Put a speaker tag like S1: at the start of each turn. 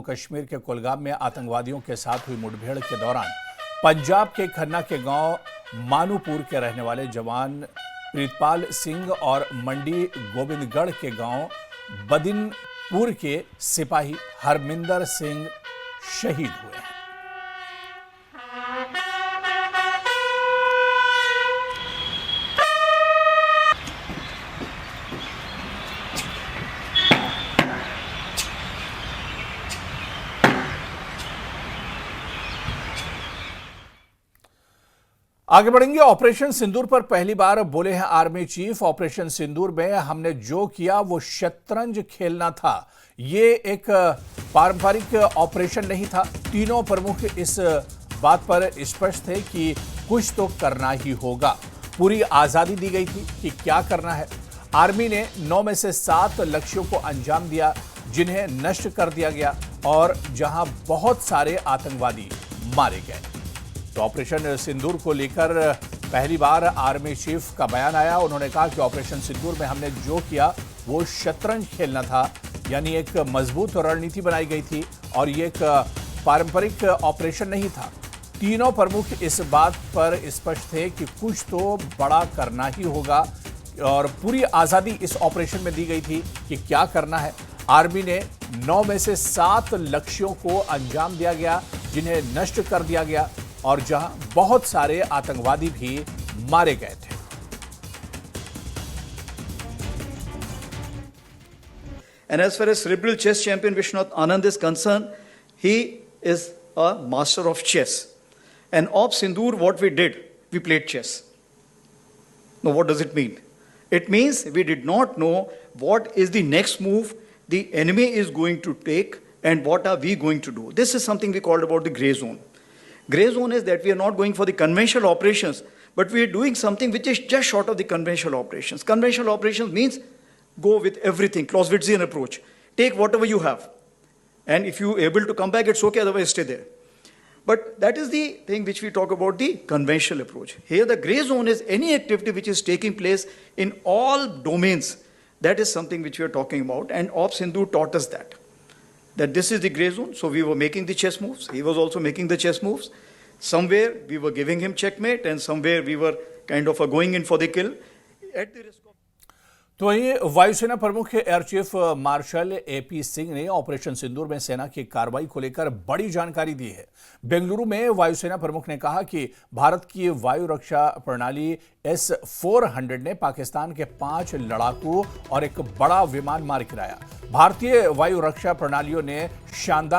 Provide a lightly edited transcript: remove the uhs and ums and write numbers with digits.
S1: कश्मीर के कुलगाम में आतंकवादियों के साथ हुई मुठभेड़ के दौरान पंजाब के खन्ना के गांव मानूपुर के रहने वाले जवान प्रीतपाल सिंह और मंडी गोविंदगढ़ के गांव बदिनपुर के सिपाही हरमिंदर सिंह शहीद हुए हैं। आगे बढ़ेंगे। ऑपरेशन सिंदूर पर पहली बार बोले हैं आर्मी चीफ। ऑपरेशन सिंदूर में हमने जो किया वो शतरंज खेलना था, ये एक पारंपरिक ऑपरेशन नहीं था। तीनों प्रमुख इस बात पर स्पष्ट थे कि कुछ तो करना ही होगा। पूरी आजादी दी गई थी कि क्या करना है। आर्मी ने 9 में से 7 लक्ष्यों को अंजाम दिया, जिन्हें नष्ट कर दिया गया और जहां बहुत सारे आतंकवादी मारे गए। तो ऑपरेशन सिंदूर को लेकर पहली बार आर्मी चीफ का बयान आया। उन्होंने कहा कि ऑपरेशन सिंदूर में हमने जो किया वो शतरंज खेलना था, यानी एक मजबूत रणनीति बनाई गई थी और ये एक पारंपरिक ऑपरेशन नहीं था। तीनों प्रमुख इस बात पर स्पष्ट थे कि कुछ तो बड़ा करना ही होगा और पूरी आजादी इस ऑपरेशन में दी गई थी कि क्या करना है। आर्मी ने 9 में से 7 लक्ष्यों को अंजाम दिया गया, जिन्हें नष्ट कर दिया गया और जहां बहुत सारे आतंकवादी भी मारे गए थे।
S2: And as far as cerebral chess champion Vishwanath Anand is concerned, he is a master of chess. And Op Sindoor, what we did, we played chess. Now, what does it mean? It means we did not know what is the next move the enemy is going to take and what are we going to do. This is something we called about the gray zone. Gray zone is that we are not going for the conventional operations, but we are doing something which is just short of the conventional operations. Conventional operations means go with everything, Clausewitzian approach. Take whatever you have. And if you are able to come back, it's okay, otherwise stay there. But that is the thing which we talk about the conventional approach. Here the gray zone is any activity which is taking place in all domains. That is something which we are talking about, and Op Sindoor taught us that this is the gray zone. So we were making the chess moves. He was also making the chess moves. Somewhere we were giving him checkmate and somewhere we were kind of going in for the kill. At the risk of...
S1: तो वहीं वायुसेना प्रमुख air chief marshal AP Singh ने operation सिंदूर में सेना की कार्रवाई को लेकर बड़ी जानकारी दी है। बेंगलुरु में वायुसेना प्रमुख ने कहा कि भारत की वायु रक्षा प्रणाली S-400 ने पाकिस्तान के 5 लड़ाकू और एक बड़ा विमान मार गिराया। भारतीय वायु रक्षा प्रणालियों ने शानदार